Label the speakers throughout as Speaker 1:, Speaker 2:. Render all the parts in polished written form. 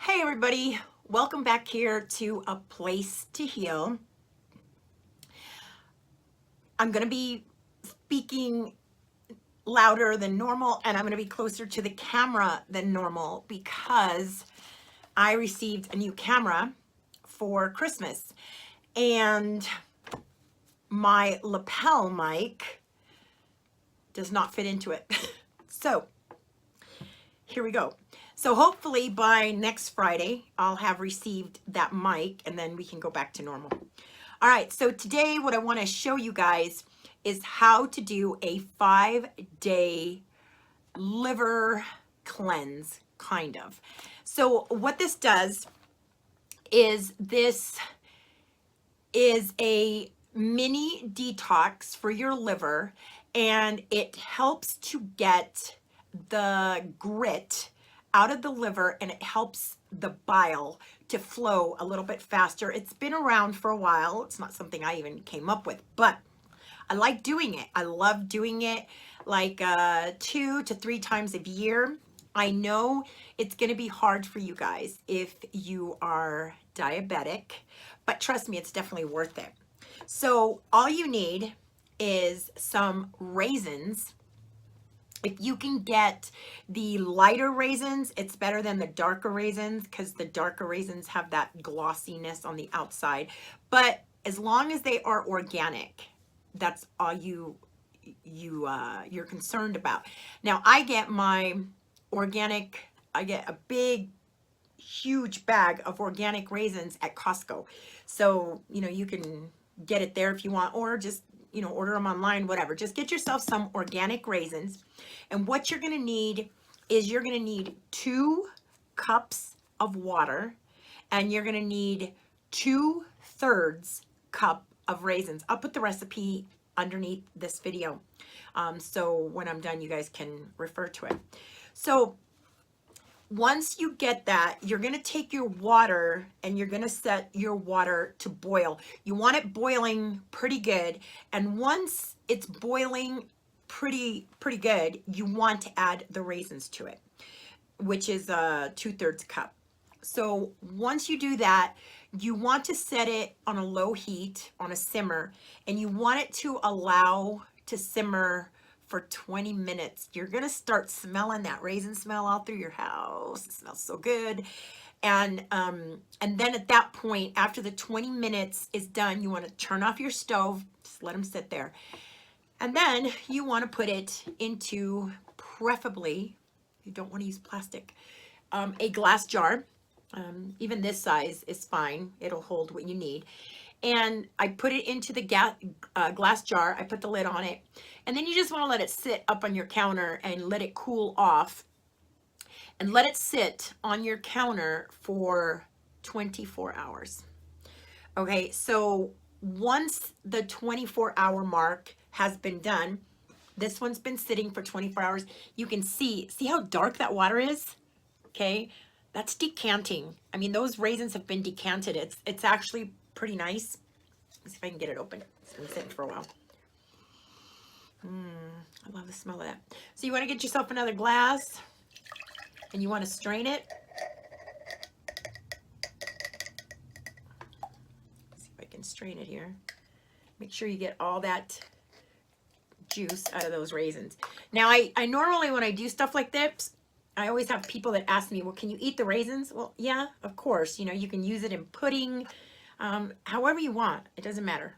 Speaker 1: Hey everybody, welcome back here to A Place to Heal. I'm going to be speaking louder than normal, and I'm going to be closer to the camera than normal because I received a new camera for Christmas, and my lapel mic does not fit into it. So here we go. So hopefully by next Friday, I'll have received that mic and then we can go back to normal. All right, so today what I want to show you guys is how to do a 5-day liver cleanse, kind of. So what this does is this is a mini detox for your liver, and it helps to get the grit out of the liver, and it helps the bile to flow a little bit faster. It's been around for a while. It's not something I even came up with, but I like doing it. I love doing it like 2 to 3 times a year. I know it's going to be hard for you guys if you are diabetic, but trust me, it's definitely worth it. So all you need is some raisins. If you can get the lighter raisins, it's better than the darker raisins because the darker raisins have that glossiness on the outside. But as long as they are organic, that's all you're concerned about. Now I get my organic, I get a big, huge bag of organic raisins at Costco. So, you can get it there if you want, or just order them online, whatever. Just get yourself some organic raisins. And what you're going to need is you're going to need 2 cups of water, and you're going to need 2/3 cup of raisins. I'll put the recipe underneath this video. So when I'm done, you guys can refer to it. So once you get that, you're going to take your water and you're going to set your water to boil. You want it boiling pretty good. And once it's boiling pretty good, you want to add the raisins to it, which is 2/3 cup. So once you do that, you want to set it on a low heat, on a simmer, and you want it to allow to simmer for 20 minutes. You're going to start smelling that raisin smell all through your house. It smells so good. And then at that point, after the 20 minutes is done, you want to turn off your stove, just let them sit there. And then you want to put it into, preferably, you don't want to use plastic, a glass jar. Even this size is fine. It'll hold what you need. And I put it into the glass jar. I put the lid on it. And then you just want to let it sit up on your counter and let it cool off. And let it sit on your counter for 24 hours. Okay, so once the 24-hour mark has been done, this one's been sitting for 24 hours. You can see how dark that water is? Okay, that's decanting. I mean, those raisins have been decanted. It's actually pretty nice. Let's see if I can get it open. It's been sitting for a while. I love the smell of that. So you want to get yourself another glass and you want to strain it. Let's see if I can strain it here. Make sure you get all that juice out of those raisins. Now I normally, when I do stuff like this, I always have people that ask me, well, can you eat the raisins? Well, yeah, of course. You can use it in pudding. However you want, it doesn't matter.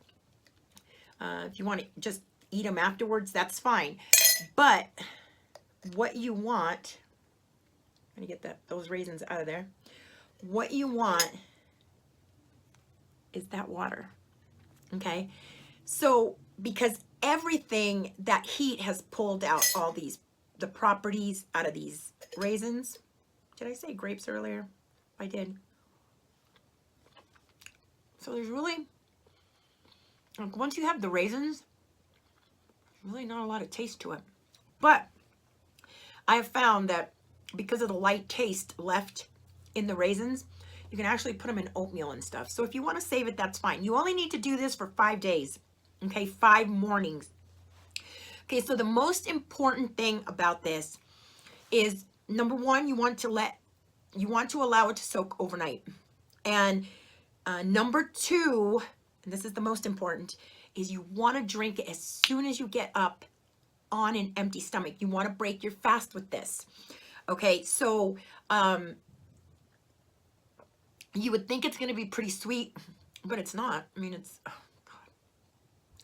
Speaker 1: If you want to just eat them afterwards, that's fine. But what you want, I'm going to get those raisins out of there. What you want is that water. Okay? So, because everything, that heat has pulled out all the properties out of these raisins. Did I say grapes earlier? I did. So there's really, once you have the raisins, there's really not a lot of taste to it. But I have found that because of the light taste left in the raisins, you can actually put them in oatmeal and stuff. So if you want to save it, that's fine. You only need to do this for 5 days. Okay, 5 mornings. Okay, so the most important thing about this is, number one, you want to let you want to allow it to soak overnight. And number two, and this is the most important, is you want to drink it as soon as you get up on an empty stomach. You want to break your fast with this. Okay, so you would think it's going to be pretty sweet, but it's not. I mean, it's, oh God.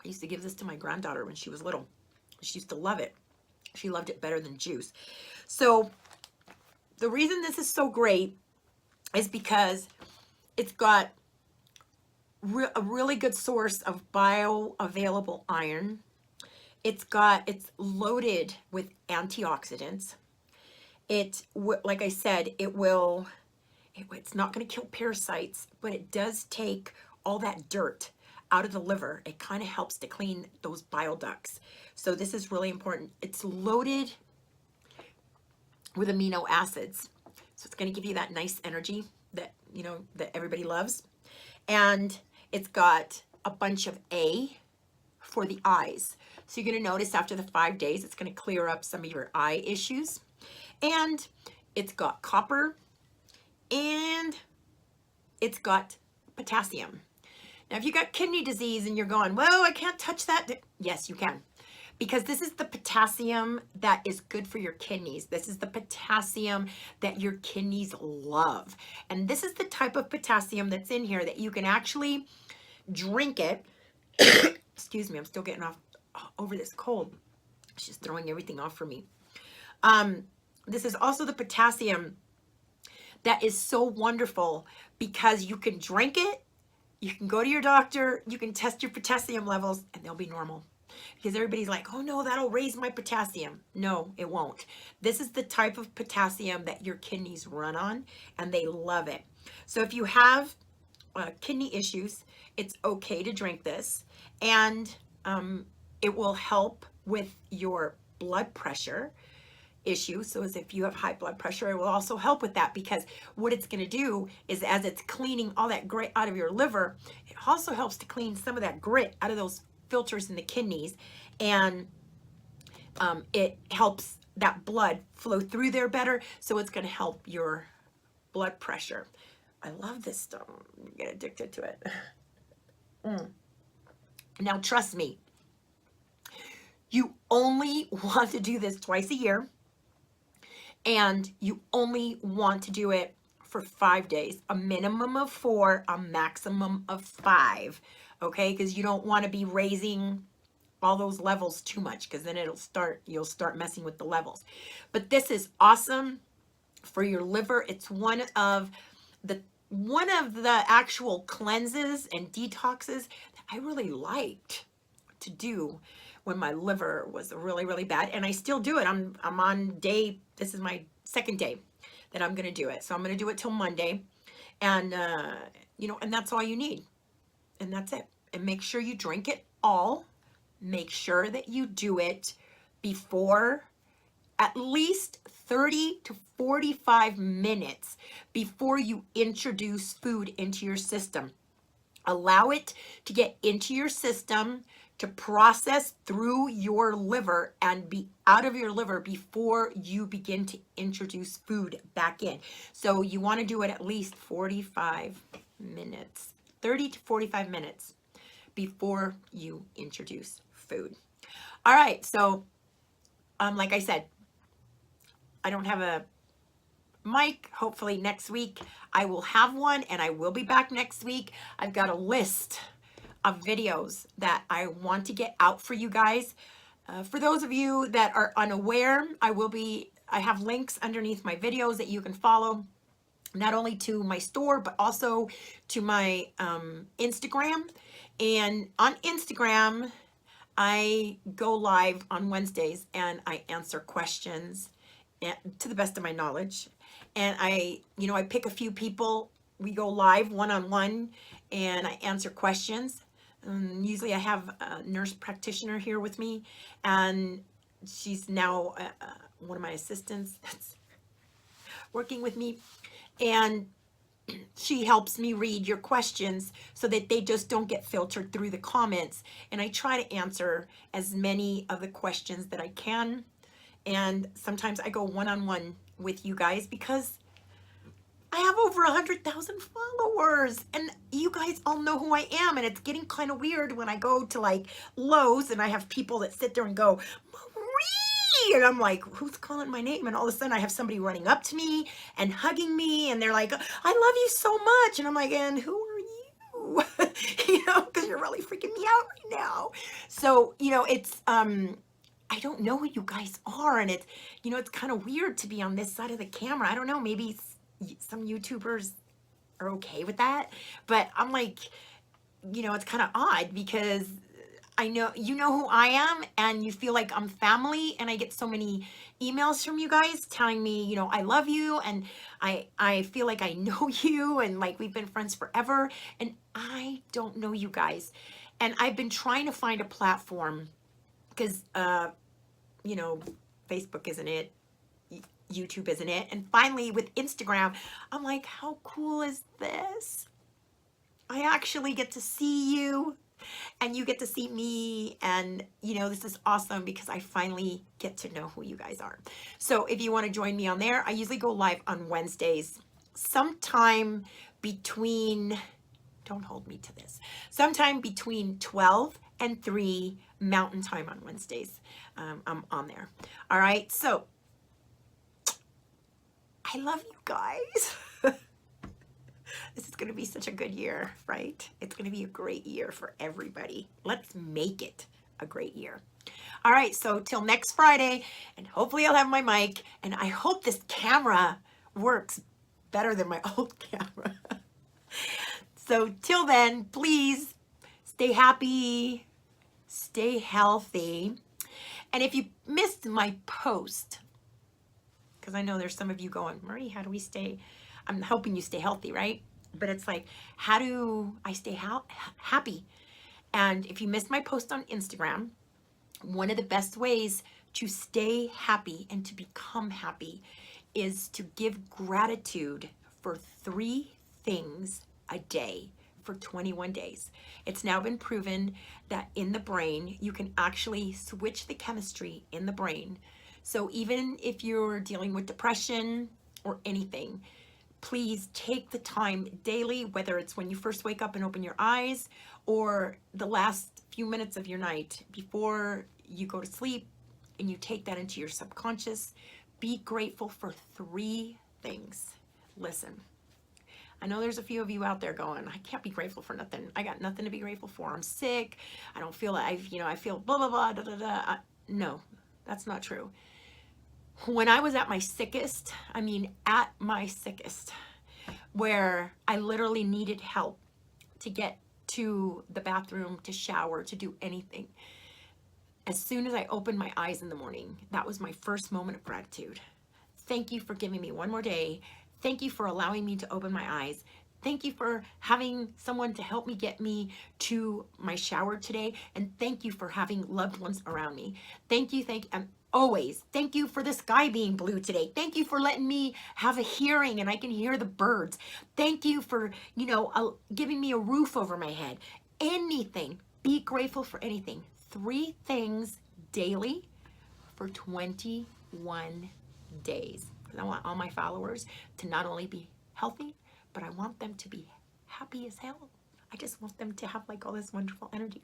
Speaker 1: I used to give this to my granddaughter when she was little. She used to love it. She loved it better than juice. So the reason this is so great is because it's got a really good source of bioavailable iron. It's loaded with antioxidants. Like I said, it's not going to kill parasites, but it does take all that dirt out of the liver. It kind of helps to clean those bile ducts. So this is really important. It's loaded with amino acids. So it's going to give you that nice energy that, you know, that everybody loves. And it's got a bunch of A for the eyes. So you're going to notice after the 5 days, it's going to clear up some of your eye issues. And it's got copper, and it's got potassium. Now, if you got kidney disease and you're going, well, I can't touch that. Yes, you can. Because this is the potassium that is good for your kidneys. This is the potassium that your kidneys love. And this is the type of potassium that's in here that you can actually drink it. Excuse me, I'm still getting over this cold. It's just throwing everything off for me. This is also the potassium that is so wonderful because you can drink it, you can go to your doctor, you can test your potassium levels, and they'll be normal. Because everybody's like, oh no, that'll raise my potassium. No, it won't. This is the type of potassium that your kidneys run on, and they love it. So if you have kidney issues, it's okay to drink this, and it will help with your blood pressure issue. So as if you have high blood pressure, it will also help with that, because what it's going to do is, as it's cleaning all that grit out of your liver, it also helps to clean some of that grit out of those filters in the kidneys, and it helps that blood flow through there better, so it's going to help your blood pressure. I love this stuff. You get addicted to it. Now trust me, you only want to do this twice a year, and you only want to do it for 5 days, a minimum of 4, a maximum of 5. Okay, because you don't want to be raising all those levels too much, because then you'll start messing with the levels. But this is awesome for your liver. It's one of the actual cleanses and detoxes that I really liked to do when my liver was really, really bad, and I still do it. I'm on this is my 2nd day that I'm going to do it. So I'm going to do it till Monday, and and that's all you need. And that's it. And make sure you drink it all. Make sure that you do it before, at least 30 to 45 minutes before you introduce food into your system. Allow it to get into your system, to process through your liver and be out of your liver before you begin to introduce food back in. So you want to do it at least 45 minutes. 30 to 45 minutes before you introduce food. All right, so like I said, I don't have a mic. Hopefully next week I will have one, and I will be back next week. I've got a list of videos that I want to get out for you guys. For those of you that are unaware, I have links underneath my videos that you can follow, not only to my store, but also to my Instagram. And on Instagram, I go live on Wednesdays, and I answer questions to the best of my knowledge. And I pick a few people. We go live one-on-one, and I answer questions. Usually I have a nurse practitioner here with me, and she's now one of my assistants that's working with me. And she helps me read your questions so that they just don't get filtered through the comments. And I try to answer as many of the questions that I can. And sometimes I go one-on-one with you guys, because I have over 100,000 followers, and you guys all know who I am. And it's getting kind of weird when I go to like Lowe's and I have people that sit there and go, Marie, and I'm like, who's calling my name? And all of a sudden I have somebody running up to me and hugging me, and they're like, I love you so much. And I'm like, and who are you? You know, because you're really freaking me out right now. So, you know, it's I don't know who you guys are, and it's, you know, it's kind of weird to be on this side of the camera. I don't know, maybe some YouTubers are okay with that, but I'm like, you know, it's kind of odd because I know you know who I am, and you feel like I'm family, and I get so many emails from you guys telling me, you know, I love you, and I feel like I know you, and like we've been friends forever, and I don't know you guys. And I've been trying to find a platform because you know, Facebook isn't it, YouTube isn't it, and finally with Instagram, I'm like, how cool is this? I actually get to see you, and you get to see me, and you know, this is awesome because I finally get to know who you guys are. So if you want to join me on there, I usually go live on Wednesdays, sometime between, don't hold me to this, sometime between 12 and 3 Mountain Time on Wednesdays. I'm on there. All right, so I love you guys. This is going to be such a good year, right? It's going to be a great year for everybody. Let's make it a great year. All right, so till next Friday, and hopefully I'll have my mic, and I hope this camera works better than my old camera. So till then, please stay happy, stay healthy. And if you missed my post, because I know there's some of you going, Marie, how do we stay? I'm hoping you stay healthy, right? But it's like, how do I stay happy? And if you missed my post on Instagram, one of the best ways to stay happy and to become happy is to give gratitude for 3 things a day for 21 days. It's now been proven that in the brain, you can actually switch the chemistry in the brain. So even if you're dealing with depression or anything, please take the time daily, whether it's when you first wake up and open your eyes or the last few minutes of your night before you go to sleep, and you take that into your subconscious. Be grateful for 3 things. Listen, I know there's a few of you out there going, I can't be grateful for nothing. I got nothing to be grateful for. I'm sick. I don't feel like, I feel blah, blah, blah, da, da, da. No, that's not true. When I was at my sickest, at my sickest, where I literally needed help to get to the bathroom, to shower, to do anything, as soon as I opened my eyes in the morning, that was my first moment of gratitude. Thank you for giving me one more day. Thank you for allowing me to open my eyes. Thank you for having someone to help me get me to my shower today. And thank you for having loved ones around me. Thank you, and always. Thank you for the sky being blue today. Thank you for letting me have a hearing and I can hear the birds. Thank you for, giving me a roof over my head. Anything. Be grateful for anything. 3 things daily for 21 days. Because I want all my followers to not only be healthy, but I want them to be happy as hell. I just want them to have like all this wonderful energy.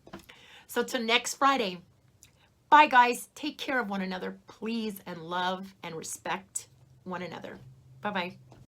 Speaker 1: So till next Friday, bye guys. Take care of one another, please, and love and respect one another. Bye-bye.